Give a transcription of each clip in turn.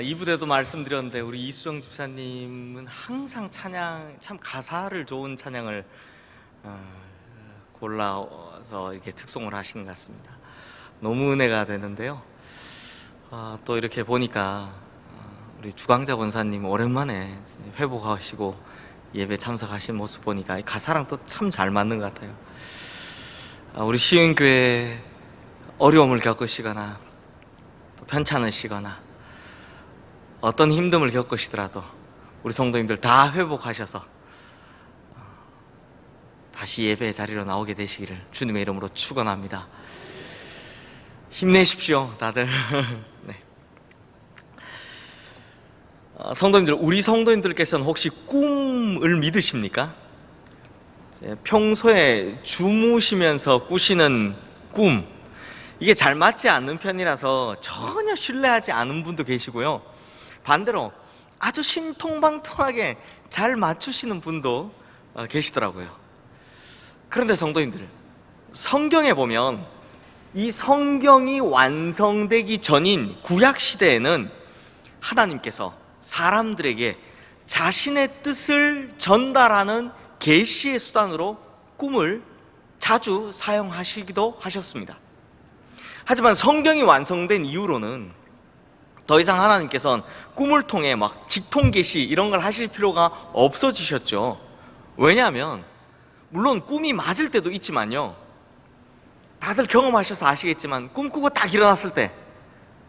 이부대도 말씀드렸는데 우리 이수정 집사님은 항상 찬양, 참 가사를 좋은 찬양을 골라서 이렇게 특송을 하시는 것 같습니다. 너무 은혜가 되는데요. 또 이렇게 보니까 우리 주광자 권사님 오랜만에 회복하시고 예배 참석하신 모습 보니까 가사랑 또 참 잘 맞는 것 같아요. 우리 시흥교회 어려움을 겪으시거나 또 편찮으시거나 어떤 힘듦을 겪으시더라도 우리 성도님들 다 회복하셔서 다시 예배의 자리로 나오게 되시기를 주님의 이름으로 축원합니다. 힘내십시오, 다들. 네. 성도님들, 우리 성도님들께서는 혹시 꿈을 믿으십니까? 평소에 주무시면서 꾸시는 꿈, 이게 잘 맞지 않는 편이라서 전혀 신뢰하지 않은 분도 계시고요, 반대로 아주 신통방통하게 잘 맞추시는 분도 계시더라고요. 그런데 성도님들, 성경에 보면 이 성경이 완성되기 전인 구약시대에는 하나님께서 사람들에게 자신의 뜻을 전달하는 계시의 수단으로 꿈을 자주 사용하시기도 하셨습니다. 하지만 성경이 완성된 이후로는 더 이상 하나님께서는 꿈을 통해 막 직통 계시 이런 걸 하실 필요가 없어지셨죠. 왜냐하면 물론 꿈이 맞을 때도 있지만요, 다들 경험하셔서 아시겠지만 꿈꾸고 딱 일어났을 때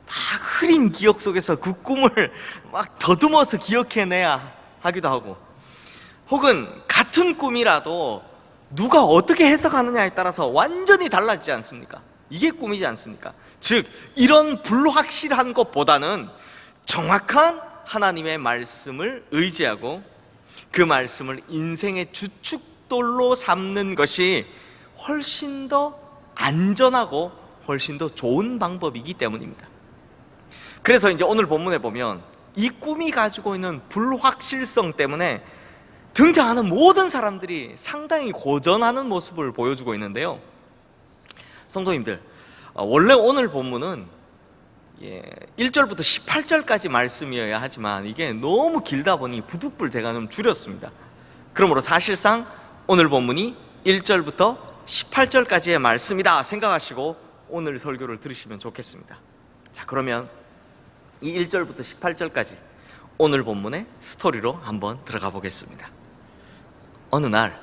막 흐린 기억 속에서 그 꿈을 막 더듬어서 기억해내야 하기도 하고, 혹은 같은 꿈이라도 누가 어떻게 해석하느냐에 따라서 완전히 달라지지 않습니까? 이게 꿈이지 않습니까? 즉, 이런 불확실한 것보다는 정확한 하나님의 말씀을 의지하고 그 말씀을 인생의 주축돌로 삼는 것이 훨씬 더 안전하고 훨씬 더 좋은 방법이기 때문입니다. 그래서 이제 오늘 본문에 보면 이 꿈이 가지고 있는 불확실성 때문에 등장하는 모든 사람들이 상당히 고전하는 모습을 보여주고 있는데요. 성도님들, 원래 오늘 본문은 1절부터 18절까지 말씀이어야 하지만 이게 너무 길다 보니 부득불 제가 좀 줄였습니다. 그러므로 사실상 오늘 본문이 1절부터 18절까지의 말씀이다 생각하시고 오늘 설교를 들으시면 좋겠습니다. 자, 그러면 이 1절부터 18절까지 오늘 본문의 스토리로 한번 들어가 보겠습니다. 어느 날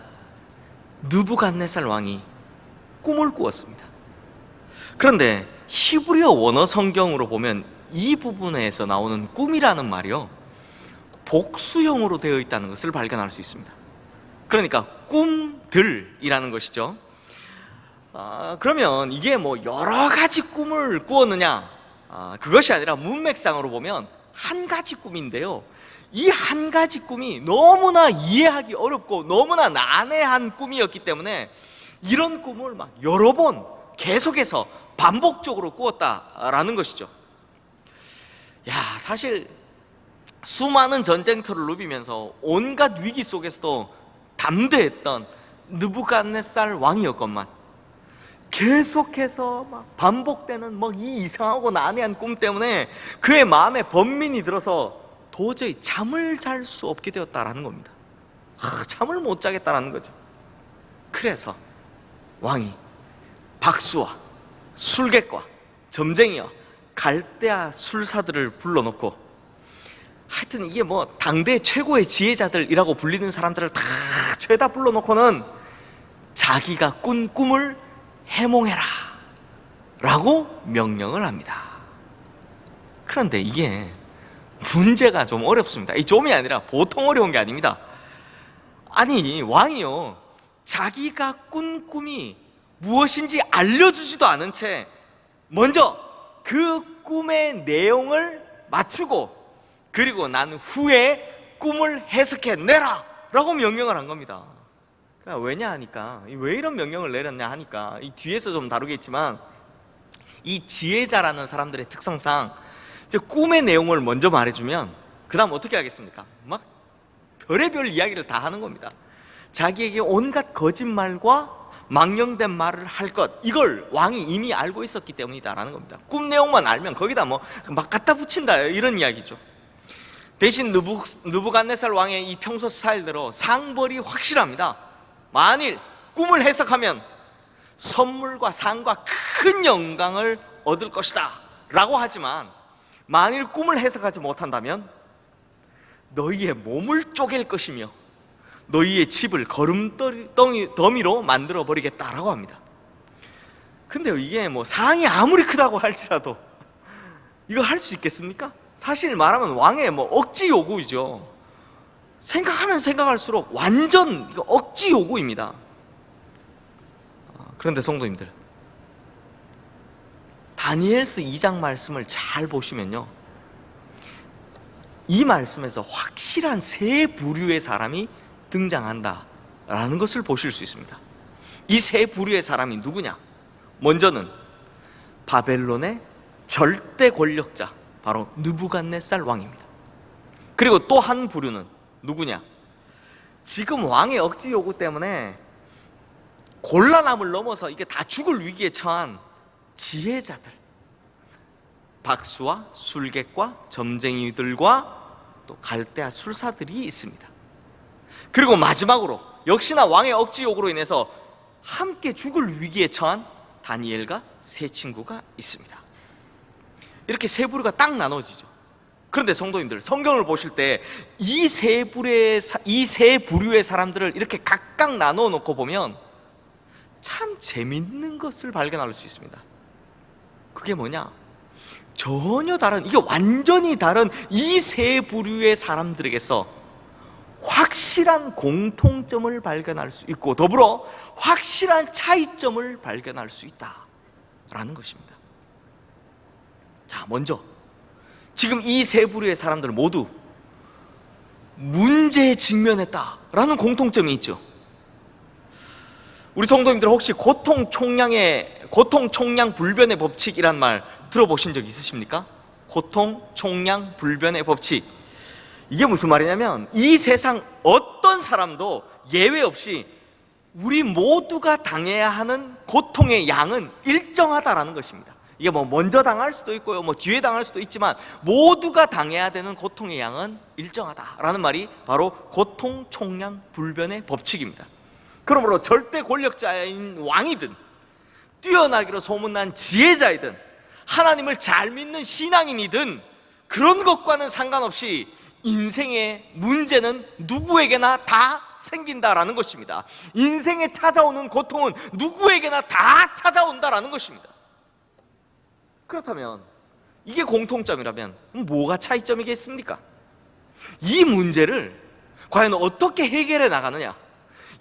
느부갓네살 왕이 꿈을 꾸었습니다. 그런데 히브리어 원어 성경으로 보면 이 부분에서 나오는 꿈이라는 말이요, 복수형으로 되어 있다는 것을 발견할 수 있습니다. 그러니까 꿈들이라는 것이죠. 그러면 이게 뭐 여러 가지 꿈을 꾸었느냐? 그것이 아니라 문맥상으로 보면 한 가지 꿈인데요, 이 한 가지 꿈이 너무나 이해하기 어렵고 너무나 난해한 꿈이었기 때문에 이런 꿈을 막 여러 번 계속해서 반복적으로 꾸었다라는 것이죠. 사실 수많은 전쟁터를 누비면서 온갖 위기 속에서도 담대했던 느부갓네살 왕이었건만 계속해서 막 반복되는 이 이상하고 난해한 꿈 때문에 그의 마음에 번민이 들어서 도저히 잠을 잘 수 없게 되었다라는 겁니다. 잠을 못 자겠다라는 거죠. 그래서 왕이 박수와 술객과 점쟁이와 갈대아 술사들을 불러놓고, 하여튼 이게 당대 최고의 지혜자들이라고 불리는 사람들을 다 죄다 불러놓고는 자기가 꾼 꿈을 해몽해라 라고 명령을 합니다. 그런데 이게 문제가 좀 어렵습니다. 이 좀이 아니라 보통 어려운 게 아닙니다. 아니, 왕이요, 자기가 꾼 꿈이 무엇인지 알려주지도 않은 채 먼저 그 꿈의 내용을 맞추고 그리고 난 후에 꿈을 해석해내라 라고 명령을 한 겁니다. 그러니까 왜냐 하니까, 왜 이런 명령을 내렸냐 하니까, 이 뒤에서 좀 다루겠지만 이 지혜자라는 사람들의 특성상 꿈의 내용을 먼저 말해주면 그 다음 어떻게 하겠습니까? 막 별의별 이야기를 다 하는 겁니다. 자기에게 온갖 거짓말과 망령된 말을 할 것, 이걸 왕이 이미 알고 있었기 때문이다라는 겁니다. 꿈 내용만 알면 거기다 뭐 막 갖다 붙인다 이런 이야기죠. 대신 느부갓네살 왕의 이 평소 스타일대로 상벌이 확실합니다. 만일 꿈을 해석하면 선물과 상과 큰 영광을 얻을 것이다 라고 하지만, 만일 꿈을 해석하지 못한다면 너희의 몸을 쪼갤 것이며 너희의 집을 거름더미로 만들어 버리겠다라고 합니다. 근데 이게 뭐 상이 아무리 크다고 할지라도 이거 할 수 있겠습니까? 사실 말하면 왕의 뭐 억지 요구이죠. 생각하면 생각할수록 완전 이거 억지 요구입니다. 그런데 성도님들, 다니엘서 2장 말씀을 잘 보시면요, 이 말씀에서 확실한 세 부류의 사람이 등장한다라는 것을 보실 수 있습니다. 이 세 부류의 사람이 누구냐? 먼저는 바벨론의 절대 권력자, 바로 느부갓네살 왕입니다. 그리고 또 한 부류는 누구냐? 지금 왕의 억지 요구 때문에 곤란함을 넘어서 이게 다 죽을 위기에 처한 지혜자들, 박수와 술객과 점쟁이들과 또 갈대아 술사들이 있습니다. 그리고 마지막으로 역시나 왕의 억지 요구로 인해서 함께 죽을 위기에 처한 다니엘과 세 친구가 있습니다. 이렇게 세 부류가 딱 나눠지죠. 그런데 성도님들, 성경을 보실 때 이 세 부류의 사람들을 이렇게 각각 나눠 놓고 보면 참 재밌는 것을 발견할 수 있습니다. 그게 뭐냐? 전혀 다른, 이게 완전히 다른 이 세 부류의 사람들에게서 확실한 공통점을 발견할 수 있고, 더불어 확실한 차이점을 발견할 수 있다라는 것입니다. 자, 먼저 지금 이 세 부류의 사람들 모두 문제에 직면했다라는 공통점이 있죠. 우리 성도님들 혹시 고통 총량 불변의 법칙이란 말 들어보신 적 있으십니까? 고통 총량 불변의 법칙. 이게 무슨 말이냐면 이 세상 어떤 사람도 예외 없이 우리 모두가 당해야 하는 고통의 양은 일정하다라는 것입니다. 이게 뭐 먼저 당할 수도 있고요, 뭐 뒤에 당할 수도 있지만 모두가 당해야 되는 고통의 양은 일정하다라는 말이 바로 고통 총량 불변의 법칙입니다. 그러므로 절대 권력자인 왕이든 뛰어나기로 소문난 지혜자이든 하나님을 잘 믿는 신앙인이든 그런 것과는 상관없이 인생의 문제는 누구에게나 다 생긴다라는 것입니다. 인생에 찾아오는 고통은 누구에게나 다 찾아온다라는 것입니다. 그렇다면 이게 공통점이라면 뭐가 차이점이겠습니까? 이 문제를 과연 어떻게 해결해 나가느냐,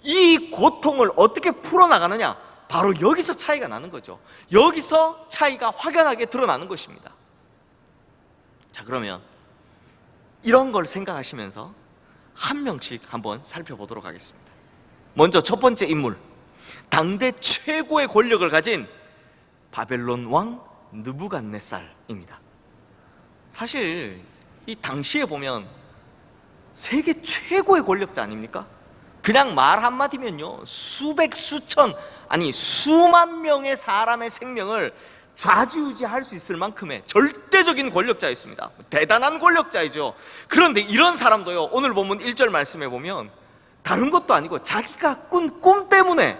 이 고통을 어떻게 풀어나가느냐, 바로 여기서 차이가 나는 거죠. 여기서 차이가 확연하게 드러나는 것입니다. 자, 그러면 이런 걸 생각하시면서 한 명씩 한번 살펴보도록 하겠습니다. 먼저 첫 번째 인물, 당대 최고의 권력을 가진 바벨론 왕 느부갓네살입니다. 사실 이 당시에 보면 세계 최고의 권력자 아닙니까? 그냥 말 한마디면요, 수백, 수천, 아니 수만 명의 사람의 생명을 좌지우지할 수 있을 만큼의 절대적인 권력자였습니다. 대단한 권력자이죠. 그런데 이런 사람도요, 오늘 본문 1절 말씀에 보면 다른 것도 아니고 자기가 꾼 꿈 때문에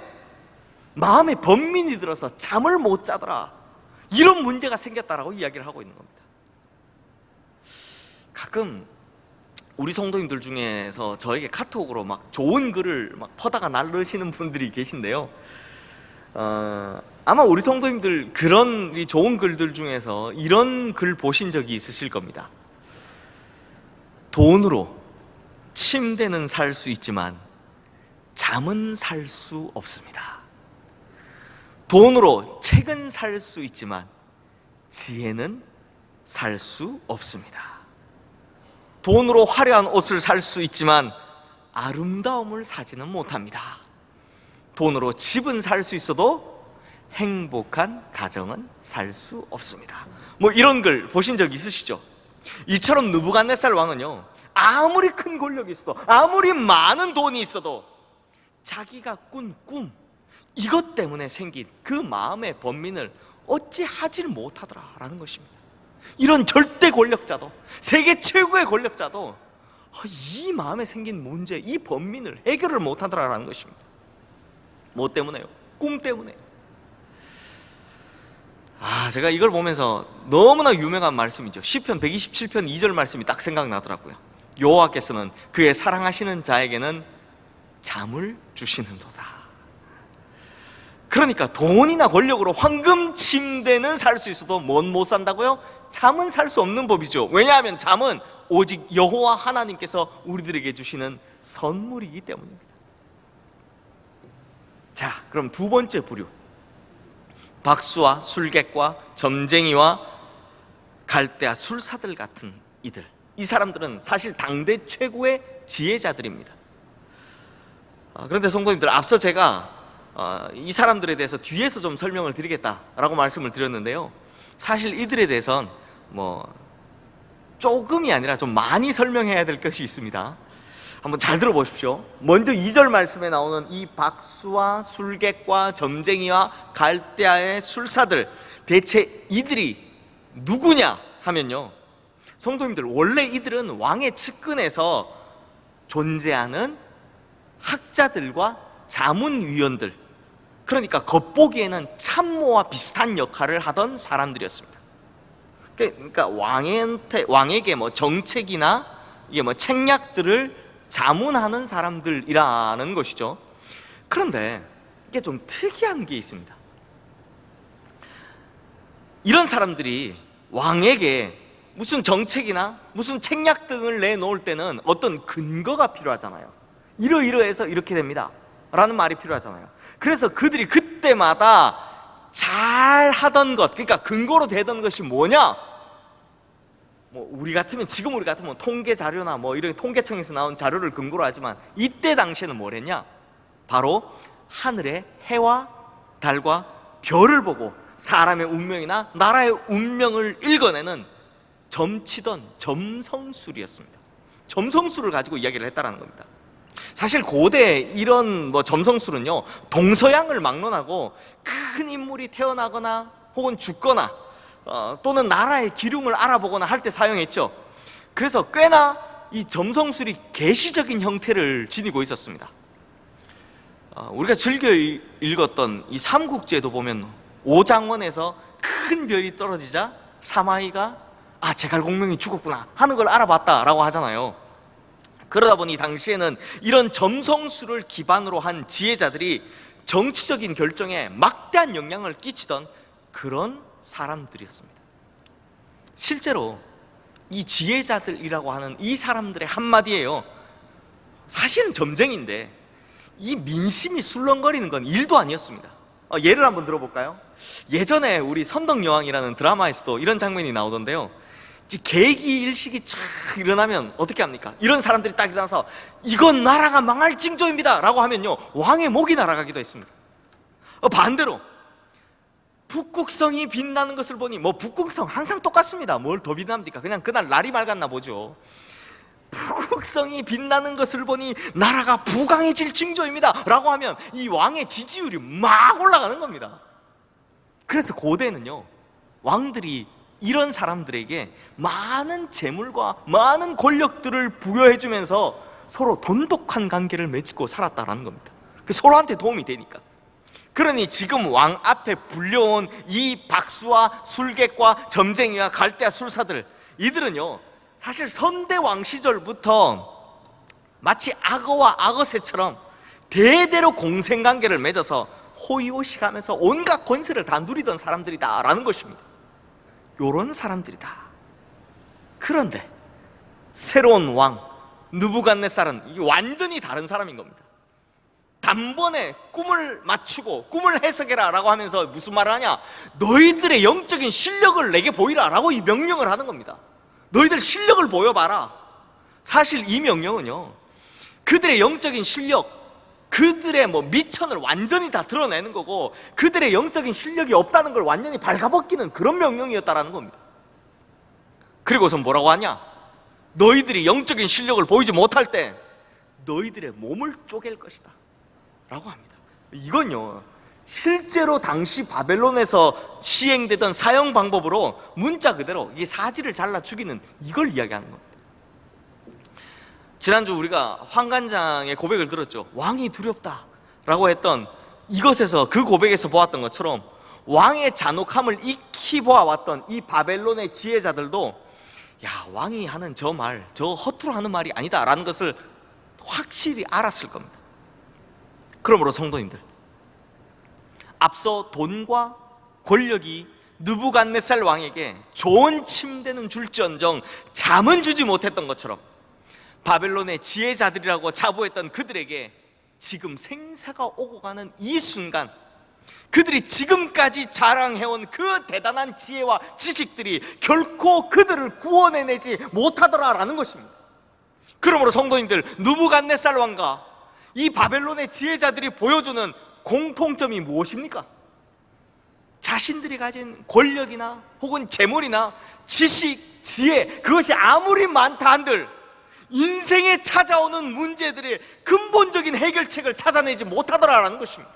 마음에 번민이 들어서 잠을 못 자더라, 이런 문제가 생겼다라고 이야기를 하고 있는 겁니다. 가끔 우리 성도님들 중에서 저에게 카톡으로 막 좋은 글을 막 퍼다가 날르시는 분들이 계신데요, 아마 우리 성도님들 그런 이 좋은 글들 중에서 이런 글 보신 적이 있으실 겁니다. 돈으로 침대는 살 수 있지만 잠은 살 수 없습니다. 돈으로 책은 살 수 있지만 지혜는 살 수 없습니다. 돈으로 화려한 옷을 살 수 있지만 아름다움을 사지는 못합니다. 돈으로 집은 살 수 있어도 행복한 가정은 살 수 없습니다. 뭐 이런 글 보신 적 있으시죠? 이처럼 느부갓네살 왕은요, 아무리 큰 권력이 있어도, 아무리 많은 돈이 있어도 자기가 꾼 꿈, 이것 때문에 생긴 그 마음의 번민을 어찌 하질 못하더라라는 것입니다. 이런 절대 권력자도, 세계 최고의 권력자도 이 마음에 생긴 문제, 이 번민을 해결을 못하더라라는 것입니다. 뭐 때문에요? 꿈 때문에. 제가 이걸 보면서 너무나 유명한 말씀이죠. 시편 127편 2절 말씀이 딱 생각나더라고요. 여호와께서는 그의 사랑하시는 자에게는 잠을 주시는도다. 그러니까 돈이나 권력으로 황금 침대는 살 수 있어도 뭔 못 산다고요? 잠은 살 수 없는 법이죠. 왜냐하면 잠은 오직 여호와 하나님께서 우리들에게 주시는 선물이기 때문입니다. 자, 그럼 두 번째 부류, 박수와 술객과 점쟁이와 갈대아 술사들 같은 이들, 이 사람들은 사실 당대 최고의 지혜자들입니다. 그런데 성도님들, 앞서 제가 이 사람들에 대해서 뒤에서 좀 설명을 드리겠다라고 말씀을 드렸는데요, 사실 이들에 대해서는 조금이 아니라 좀 많이 설명해야 될 것이 있습니다. 한번 잘 들어보십시오. 먼저 2절 말씀에 나오는 이 박수와 술객과 점쟁이와 갈대아의 술사들, 대체 이들이 누구냐 하면요, 성도님들, 원래 이들은 왕의 측근에서 존재하는 학자들과 자문위원들, 그러니까 겉보기에는 참모와 비슷한 역할을 하던 사람들이었습니다. 그러니까 왕에게 정책이나 이게 책략들을 자문하는 사람들이라는 것이죠. 그런데 이게 좀 특이한 게 있습니다. 이런 사람들이 왕에게 무슨 정책이나 무슨 책략 등을 내놓을 때는 어떤 근거가 필요하잖아요. 이러이러해서 이렇게 됩니다 라는 말이 필요하잖아요. 그래서 그들이 그때마다 잘 하던 것, 그러니까 근거로 되던 것이 뭐냐? 지금 우리 같으면 통계 자료나 이런 통계청에서 나온 자료를 근거로 하지만, 이때 당시에는 뭐랬냐? 바로 하늘의 해와 달과 별을 보고 사람의 운명이나 나라의 운명을 읽어내는 점치던 점성술이었습니다. 점성술을 가지고 이야기를 했다는 겁니다. 사실 고대 이런 점성술은요, 동서양을 막론하고 큰 인물이 태어나거나 혹은 죽거나 또는 나라의 기륭을 알아보거나 할 때 사용했죠. 그래서 꽤나 이 점성술이 계시적인 형태를 지니고 있었습니다. 우리가 즐겨 읽었던 이 삼국지에도 보면 오장원에서 큰 별이 떨어지자 사마이가 제갈공명이 죽었구나 하는 걸 알아봤다라고 하잖아요. 그러다 보니 당시에는 이런 점성술을 기반으로 한 지혜자들이 정치적인 결정에 막대한 영향을 끼치던 그런 사람들이었습니다. 실제로 이 지혜자들이라고 하는 이 사람들의 한마디예요, 사실은 점쟁인데 이 민심이 술렁거리는 건 일도 아니었습니다. 예를 한번 들어볼까요? 예전에 우리 선덕여왕이라는 드라마에서도 이런 장면이 나오던데요, 계기일식이 쫙 일어나면 어떻게 합니까? 이런 사람들이 딱 일어나서 이건 나라가 망할 징조입니다 라고 하면요, 왕의 목이 날아가기도 했습니다. 반대로 북극성이 빛나는 것을 보니, 북극성 항상 똑같습니다. 뭘 더 빛납니까? 그냥 그날 날이 맑았나 보죠. 북극성이 빛나는 것을 보니 나라가 부강해질 징조입니다 라고 하면 이 왕의 지지율이 막 올라가는 겁니다. 그래서 고대는요, 왕들이 이런 사람들에게 많은 재물과 많은 권력들을 부여해주면서 서로 돈독한 관계를 맺고 살았다는 겁니다. 서로한테 도움이 되니까. 그러니 지금 왕 앞에 불려온 이 박수와 술객과 점쟁이와 갈대아 술사들, 이들은요, 사실 선대왕 시절부터 마치 악어와 악어새처럼 대대로 공생관계를 맺어서 호의호식하면서 온갖 권세를 다 누리던 사람들이다라는 것입니다. 요런 사람들이다. 그런데 새로운 왕 느부갓네살은 이게 완전히 다른 사람인 겁니다. 단번에 꿈을 맞추고 꿈을 해석해라 라고 하면서 무슨 말을 하냐? 너희들의 영적인 실력을 내게 보이라 라고 이 명령을 하는 겁니다. 너희들 실력을 보여봐라. 사실 이 명령은요, 그들의 영적인 실력, 그들의 미천을 완전히 다 드러내는 거고, 그들의 영적인 실력이 없다는 걸 완전히 발가벗기는 그런 명령이었다라는 겁니다. 그리고서 뭐라고 하냐? 너희들이 영적인 실력을 보이지 못할 때 너희들의 몸을 쪼갤 것이다 라고 합니다. 이건요, 실제로 당시 바벨론에서 시행되던 사형 방법으로 문자 그대로 이 사지를 잘라 죽이는 이걸 이야기하는 겁니다. 지난주 우리가 환관장의 고백을 들었죠. 왕이 두렵다라고 했던 이것에서, 그 고백에서 보았던 것처럼 왕의 잔혹함을 익히 보아왔던 이 바벨론의 지혜자들도 야, 왕이 하는 저 말, 저 허투루 하는 말이 아니다라는 것을 확실히 알았을 겁니다. 그러므로 성도님들, 앞서 돈과 권력이 느부갓네살 왕에게 좋은 침대는 줄지언정 잠은 주지 못했던 것처럼 바벨론의 지혜자들이라고 자부했던 그들에게 지금 생사가 오고 가는 이 순간, 그들이 지금까지 자랑해온 그 대단한 지혜와 지식들이 결코 그들을 구원해내지 못하더라라는 것입니다. 그러므로 성도님들, 느부갓네살 왕과 이 바벨론의 지혜자들이 보여주는 공통점이 무엇입니까? 자신들이 가진 권력이나 혹은 재물이나 지식, 지혜, 그것이 아무리 많다 한들 인생에 찾아오는 문제들의 근본적인 해결책을 찾아내지 못하더라라는 것입니다.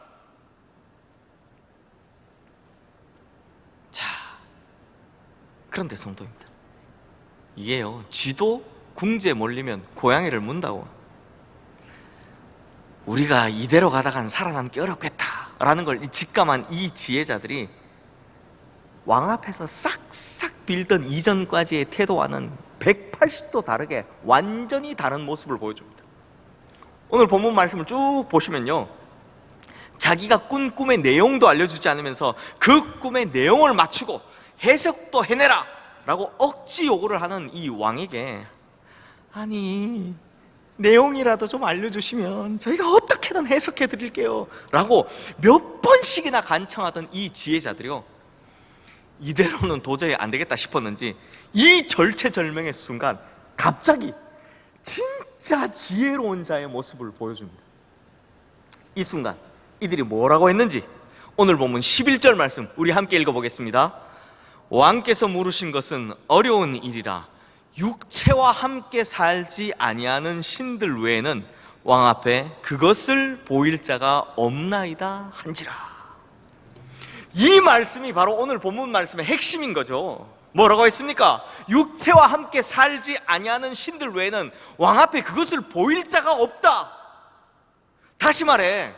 자, 그런데 성도님들, 이게요, 쥐도 궁지에 몰리면 고양이를 문다고, 우리가 이대로 가다간 살아남기 어렵겠다라는 걸 직감한 이 지혜자들이 왕 앞에서 싹싹 빌던 이전까지의 태도와는 180도 다르게 완전히 다른 모습을 보여줍니다. 오늘 본문 말씀을 쭉 보시면요, 자기가 꾼 꿈의 내용도 알려주지 않으면서 그 꿈의 내용을 맞추고 해석도 해내라 라고 억지 요구를 하는 이 왕에게, 아니 내용이라도 좀 알려주시면 저희가 어떻게든 해석해 드릴게요 라고 몇 번씩이나 간청하던 이 지혜자들이요, 이대로는 도저히 안 되겠다 싶었는지 이 절체절명의 순간 갑자기 진짜 지혜로운 자의 모습을 보여줍니다. 이 순간 이들이 뭐라고 했는지 오늘 본문 11절 말씀 우리 함께 읽어보겠습니다. 왕께서 물으신 것은 어려운 일이라 육체와 함께 살지 아니하는 신들 외에는 왕 앞에 그것을 보일 자가 없나이다 한지라. 이 말씀이 바로 오늘 본문 말씀의 핵심인 거죠. 뭐라고 했습니까? 육체와 함께 살지 아니하는 신들 외에는 왕 앞에 그것을 보일 자가 없다. 다시 말해,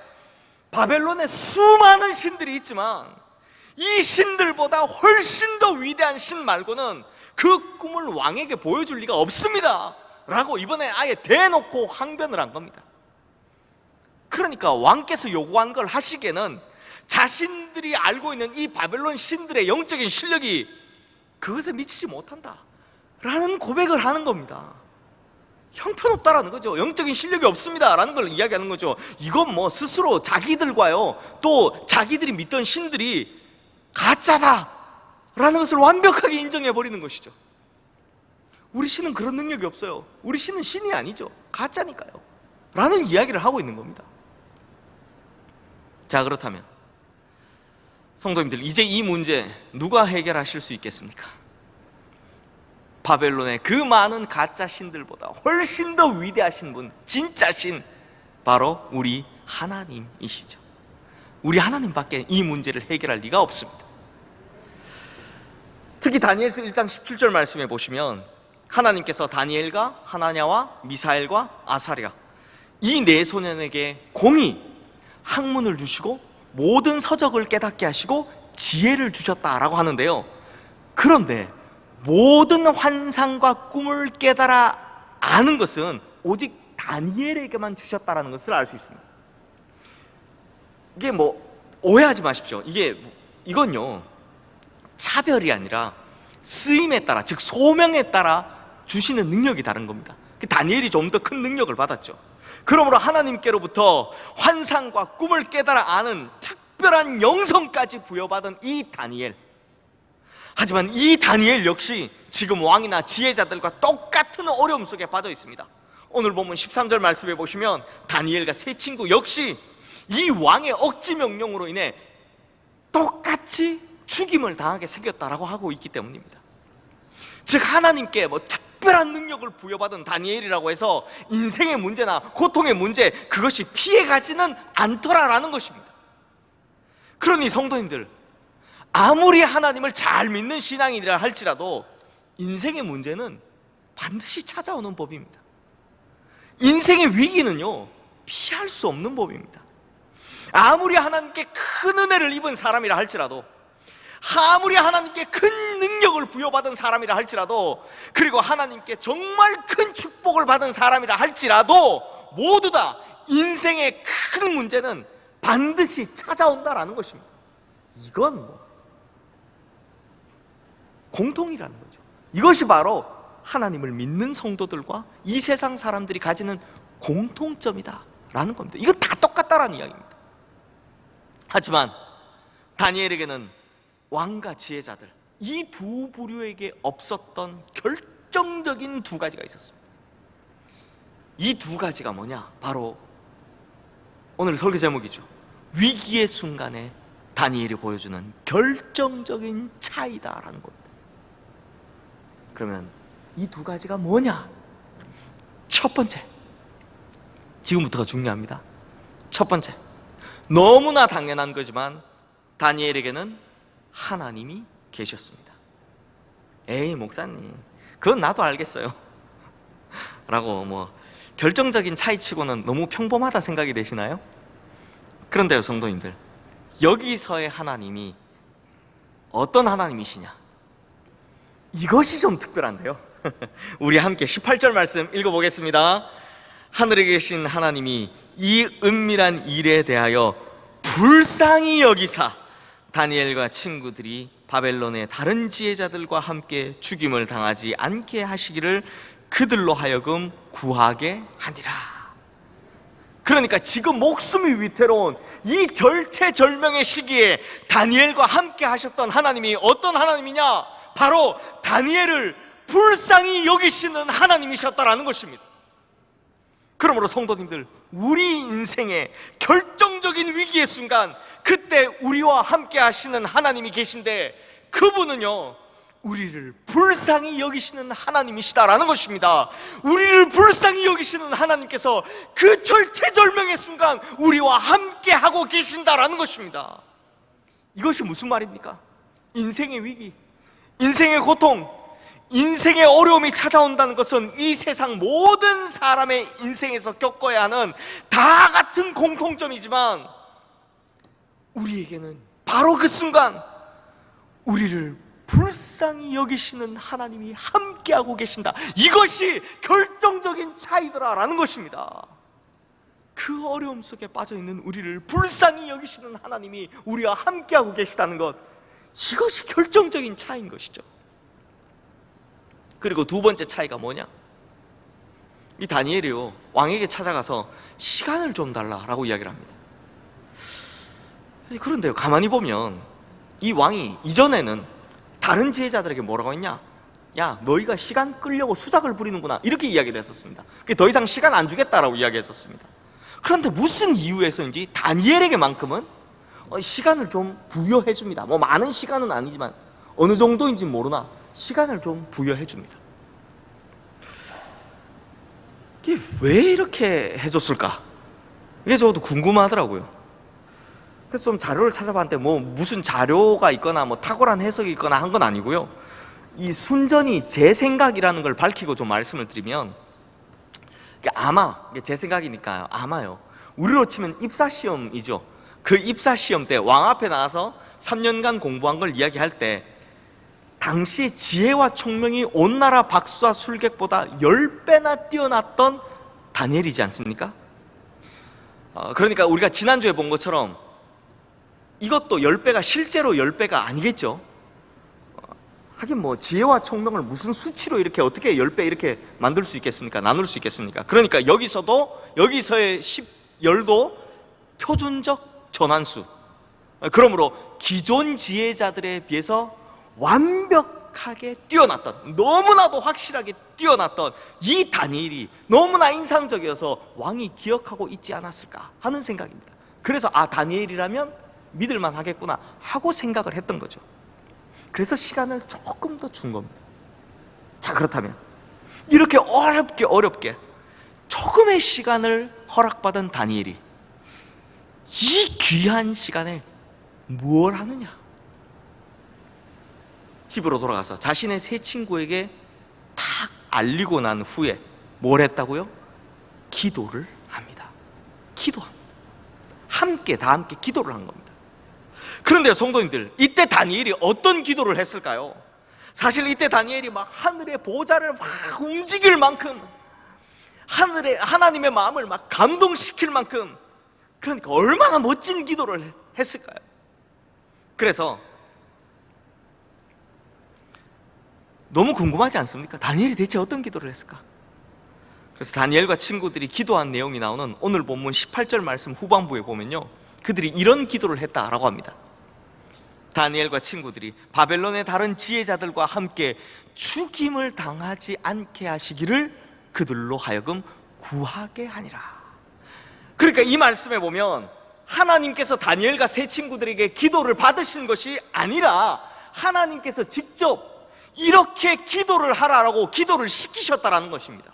바벨론에 수많은 신들이 있지만 이 신들보다 훨씬 더 위대한 신 말고는 그 꿈을 왕에게 보여줄 리가 없습니다 라고 이번에 아예 대놓고 항변을 한 겁니다. 그러니까 왕께서 요구한 걸 하시기에는 자신들이 알고 있는 이 바벨론 신들의 영적인 실력이 그것에 미치지 못한다 라는 고백을 하는 겁니다. 형편없다라는 거죠. 영적인 실력이 없습니다 라는 걸 이야기하는 거죠. 이건 뭐 스스로 자기들과요, 또 자기들이 믿던 신들이 가짜다 라는 것을 완벽하게 인정해 버리는 것이죠. 우리 신은 그런 능력이 없어요. 우리 신은 신이 아니죠. 가짜니까요 라는 이야기를 하고 있는 겁니다. 자, 그렇다면 성도님들, 이제 이 문제 누가 해결하실 수 있겠습니까? 바벨론의 그 많은 가짜 신들보다 훨씬 더 위대하신 분, 진짜 신, 바로 우리 하나님이시죠. 우리 하나님밖에 이 문제를 해결할 리가 없습니다. 특히 다니엘서 1장 17절 말씀에 보시면 하나님께서 다니엘과 하나냐와 미사엘과 아사랴 이 네 소년에게 공의, 학문을 주시고 모든 서적을 깨닫게 하시고 지혜를 주셨다라고 하는데요, 그런데 모든 환상과 꿈을 깨달아 아는 것은 오직 다니엘에게만 주셨다라는 것을 알 수 있습니다. 이게 뭐 오해하지 마십시오. 이건요 차별이 아니라 쓰임에 따라, 즉 소명에 따라 주시는 능력이 다른 겁니다. 다니엘이 좀 더 큰 능력을 받았죠. 그러므로 하나님께로부터 환상과 꿈을 깨달아 아는 특별한 영성까지 부여받은 이 다니엘, 하지만 이 다니엘 역시 지금 왕이나 지혜자들과 똑같은 어려움 속에 빠져 있습니다. 오늘 보면 13절 말씀에 보시면 다니엘과 세 친구 역시 이 왕의 억지 명령으로 인해 똑같이 죽임을 당하게 생겼다라고 하고 있기 때문입니다. 즉 하나님께 특별한 능력을 부여받은 다니엘이라고 해서 인생의 문제나 고통의 문제, 그것이 피해가지는 않더라라는 것입니다. 그러니 성도님들, 아무리 하나님을 잘 믿는 신앙이라 할지라도 인생의 문제는 반드시 찾아오는 법입니다. 인생의 위기는요, 피할 수 없는 법입니다. 아무리 하나님께 큰 은혜를 입은 사람이라 할지라도, 아무리 하나님께 큰 능력을 부여받은 사람이라 할지라도, 그리고 하나님께 정말 큰 축복을 받은 사람이라 할지라도, 모두 다 인생의 큰 문제는 반드시 찾아온다라는 것입니다. 이건 뭐 공통이라는 거죠. 이것이 바로 하나님을 믿는 성도들과 이 세상 사람들이 가지는 공통점이다라는 겁니다. 이건 다 똑같다라는 이야기입니다. 하지만 다니엘에게는 왕과 지혜자들, 이 두 부류에게 없었던 결정적인 두 가지가 있었습니다. 이 두 가지가 뭐냐? 바로 오늘 설교 제목이죠. 위기의 순간에 다니엘이 보여주는 결정적인 차이다라는 겁니다. 그러면 이 두 가지가 뭐냐? 첫 번째, 지금부터가 중요합니다. 첫 번째, 너무나 당연한 거지만 다니엘에게는 하나님이 계셨습니다. 에이 목사님, 그건 나도 알겠어요 라고 뭐 결정적인 차이치고는 너무 평범하다 생각이 되시나요? 그런데요 성도님들, 여기서의 하나님이 어떤 하나님이시냐, 이것이 좀 특별한데요. 우리 함께 18절 말씀 읽어보겠습니다. 하늘에 계신 하나님이 이 은밀한 일에 대하여 불쌍히 여기사 다니엘과 친구들이 바벨론의 다른 지혜자들과 함께 죽임을 당하지 않게 하시기를 그들로 하여금 구하게 하니라. 그러니까 지금 목숨이 위태로운 이 절체절명의 시기에 다니엘과 함께 하셨던 하나님이 어떤 하나님이냐? 바로 다니엘을 불쌍히 여기시는 하나님이셨다라는 것입니다. 그러므로 성도님들, 우리 인생의 결정적인 위기의 순간, 그때 우리와 함께 하시는 하나님이 계신데, 그분은요 우리를 불쌍히 여기시는 하나님이시다라는 것입니다. 우리를 불쌍히 여기시는 하나님께서 그 절체절명의 순간 우리와 함께 하고 계신다라는 것입니다. 이것이 무슨 말입니까? 인생의 위기, 인생의 고통, 인생의 어려움이 찾아온다는 것은 이 세상 모든 사람의 인생에서 겪어야 하는 다 같은 공통점이지만, 우리에게는 바로 그 순간 우리를 불쌍히 여기시는 하나님이 함께하고 계신다, 이것이 결정적인 차이더라라는 것입니다. 그 어려움 속에 빠져있는 우리를 불쌍히 여기시는 하나님이 우리와 함께하고 계시다는 것, 이것이 결정적인 차이인 것이죠. 그리고 두 번째 차이가 뭐냐? 이 다니엘이요 왕에게 찾아가서 시간을 좀 달라라고 이야기를 합니다. 그런데요 가만히 보면 이 왕이 이전에는 다른 지혜자들에게 뭐라고 했냐? 야, 너희가 시간 끌려고 수작을 부리는구나, 이렇게 이야기를 했었습니다. 더 이상 시간 안 주겠다라고 이야기했었습니다. 그런데 무슨 이유에서인지 다니엘에게만큼은 시간을 좀 부여해 줍니다. 뭐 많은 시간은 아니지만 어느 정도인지 모르나 시간을 좀 부여해 줍니다. 이게 왜 이렇게 해줬을까? 이게 저도 궁금하더라고요. 그래서 좀 자료를 찾아봤는데 뭐 무슨 자료가 있거나 뭐 탁월한 해석이 있거나 한 건 아니고요. 이 순전히 제 생각이라는 걸 밝히고 좀 말씀을 드리면, 아마 제 생각이니까요, 아마요 우리로 치면 입사시험이죠. 그 입사시험 때 왕 앞에 나와서 3년간 공부한 걸 이야기할 때 당시 지혜와 총명이 온 나라 박수와 술객보다 10배나 뛰어났던 다니엘이지 않습니까? 그러니까 우리가 지난주에 본 것처럼 이것도 10배가 실제로 10배가 아니겠죠. 하긴 뭐 지혜와 총명을 무슨 수치로 이렇게 어떻게 10배 이렇게 만들 수 있겠습니까? 나눌 수 있겠습니까? 그러니까 여기서의 10열도 표준적 전환수, 그러므로 기존 지혜자들에 비해서 완벽하게 뛰어났던, 너무나도 확실하게 뛰어났던 이 다니엘이 너무나 인상적이어서 왕이 기억하고 있지 않았을까 하는 생각입니다. 그래서 다니엘이라면 믿을만 하겠구나 하고 생각을 했던 거죠. 그래서 시간을 조금 더 준 겁니다. 자, 그렇다면 이렇게 어렵게 조금의 시간을 허락받은 다니엘이 이 귀한 시간에 뭘 하느냐? 집으로 돌아가서 자신의 세 친구에게 탁 알리고 난 후에 뭘 했다고요? 기도를 합니다. 기도합니다. 다 함께 기도를 한 겁니다. 그런데 성도님들, 이때 다니엘이 어떤 기도를 했을까요? 사실 이때 다니엘이 막 하늘의 보좌를 막 움직일 만큼, 하나님의 마음을 막 감동시킬 만큼, 그러니까 얼마나 멋진 기도를 했을까요? 그래서 너무 궁금하지 않습니까? 다니엘이 대체 어떤 기도를 했을까? 그래서 다니엘과 친구들이 기도한 내용이 나오는 오늘 본문 18절 말씀 후반부에 보면요, 그들이 이런 기도를 했다라고 합니다. 다니엘과 친구들이 바벨론의 다른 지혜자들과 함께 죽임을 당하지 않게 하시기를 그들로 하여금 구하게 하니라. 그러니까 이 말씀에 보면 하나님께서 다니엘과 세 친구들에게 기도를 받으신 것이 아니라 하나님께서 직접 이렇게 기도를 하라고 기도를 시키셨다라는 것입니다.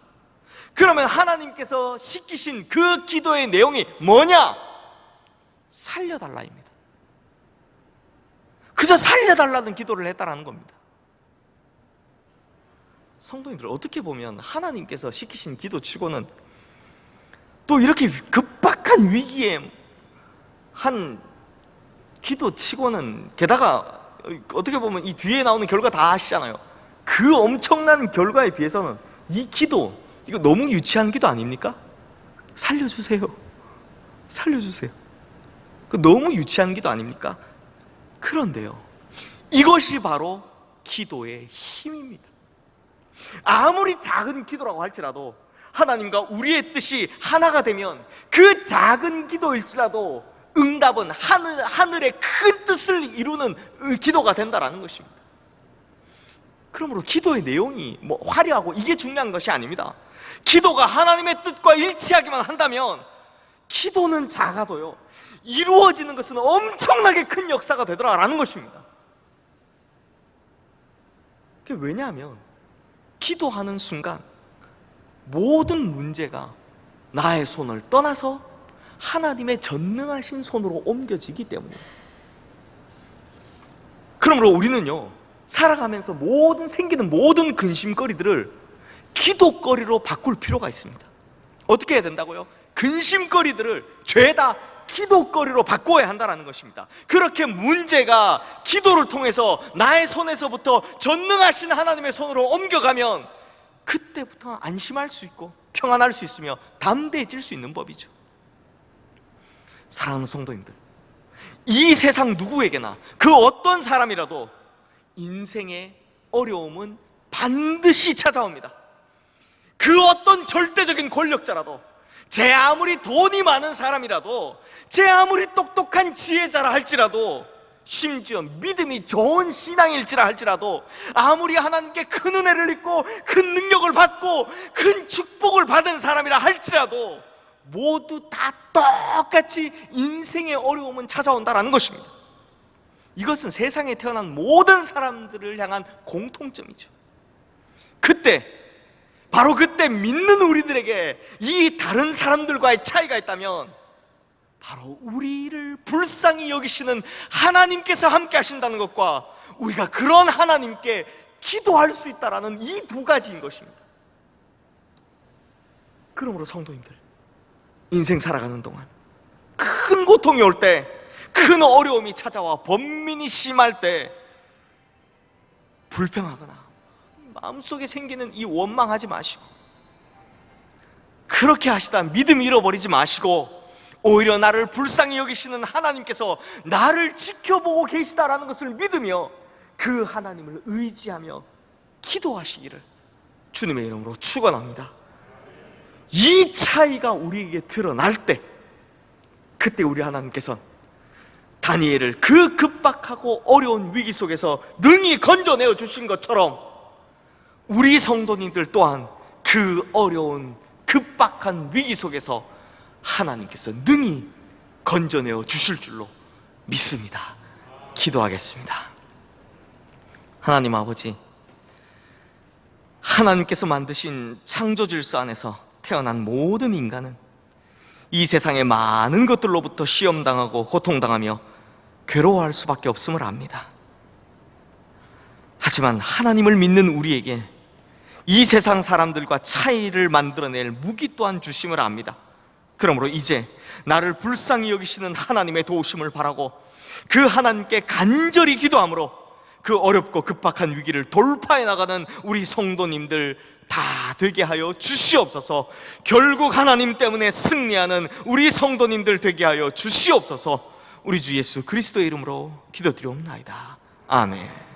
그러면 하나님께서 시키신 그 기도의 내용이 뭐냐? 살려달라입니다. 그저 살려달라는 기도를 했다라는 겁니다. 성도님들, 어떻게 보면 하나님께서 시키신 기도치고는 또 이렇게 급박한 위기에 한 기도치고는, 게다가 어떻게 보면 이 뒤에 나오는 결과 다 아시잖아요. 그 엄청난 결과에 비해서는 이 기도, 이거 너무 유치한 기도 아닙니까? 살려주세요, 살려주세요. 그 너무 유치한 기도 아닙니까? 그런데요, 이것이 바로 기도의 힘입니다. 아무리 작은 기도라고 할지라도 하나님과 우리의 뜻이 하나가 되면 그 작은 기도일지라도 응답은 하늘의 큰 뜻을 이루는 기도가 된다는 것입니다. 그러므로 기도의 내용이 화려하고 이게 중요한 것이 아닙니다. 기도가 하나님의 뜻과 일치하기만 한다면 기도는 작아도요, 이루어지는 것은 엄청나게 큰 역사가 되더라라는 것입니다. 그게 왜냐하면 기도하는 순간 모든 문제가 나의 손을 떠나서 하나님의 전능하신 손으로 옮겨지기 때문이에요. 그러므로 우리는요, 살아가면서 생기는 모든 근심거리들을 기도거리로 바꿀 필요가 있습니다. 어떻게 해야 된다고요? 근심거리들을 죄다 기도거리로 바꿔야 한다는 것입니다. 그렇게 문제가 기도를 통해서 나의 손에서부터 전능하신 하나님의 손으로 옮겨가면 그때부터 안심할 수 있고 평안할 수 있으며 담대해질 수 있는 법이죠. 사랑하는 성도님들, 이 세상 누구에게나 그 어떤 사람이라도 인생의 어려움은 반드시 찾아옵니다. 그 어떤 절대적인 권력자라도, 제 아무리 돈이 많은 사람이라도, 제 아무리 똑똑한 지혜자라 할지라도, 심지어 믿음이 좋은 신앙일지라 할지라도, 아무리 하나님께 큰 은혜를 입고 큰 능력을 받고 큰 축복을 받은 사람이라 할지라도 모두 다 똑같이 인생의 어려움은 찾아온다는 것입니다. 이것은 세상에 태어난 모든 사람들을 향한 공통점이죠. 바로 그때 믿는 우리들에게 이 다른 사람들과의 차이가 있다면 바로 우리를 불쌍히 여기시는 하나님께서 함께 하신다는 것과 우리가 그런 하나님께 기도할 수 있다는 이 두 가지인 것입니다. 그러므로 성도님들, 인생 살아가는 동안 큰 고통이 올 때, 큰 어려움이 찾아와 번민이 심할 때 불평하거나 마음속에 생기는 이 원망하지 마시고, 그렇게 하시다 믿음 잃어버리지 마시고, 오히려 나를 불쌍히 여기시는 하나님께서 나를 지켜보고 계시다라는 것을 믿으며 그 하나님을 의지하며 기도하시기를 주님의 이름으로 축원합니다. 이 차이가 우리에게 드러날 때, 그때 우리 하나님께서는 다니엘을 그 급박하고 어려운 위기 속에서 능히 건져내어 주신 것처럼 우리 성도님들 또한 그 어려운 급박한 위기 속에서 하나님께서 능히 건져내어 주실 줄로 믿습니다. 기도하겠습니다. 하나님 아버지, 하나님께서 만드신 창조 질서 안에서 태어난 모든 인간은 이 세상의 많은 것들로부터 시험당하고 고통당하며 괴로워할 수밖에 없음을 압니다. 하지만 하나님을 믿는 우리에게 이 세상 사람들과 차이를 만들어낼 무기 또한 주심을 압니다. 그러므로 이제 나를 불쌍히 여기시는 하나님의 도우심을 바라고 그 하나님께 간절히 기도함으로 그 어렵고 급박한 위기를 돌파해 나가는 우리 성도님들 다 되게 하여 주시옵소서. 결국 하나님 때문에 승리하는 우리 성도님들 되게 하여 주시옵소서. 우리 주 예수 그리스도의 이름으로 기도드리옵나이다. 아멘.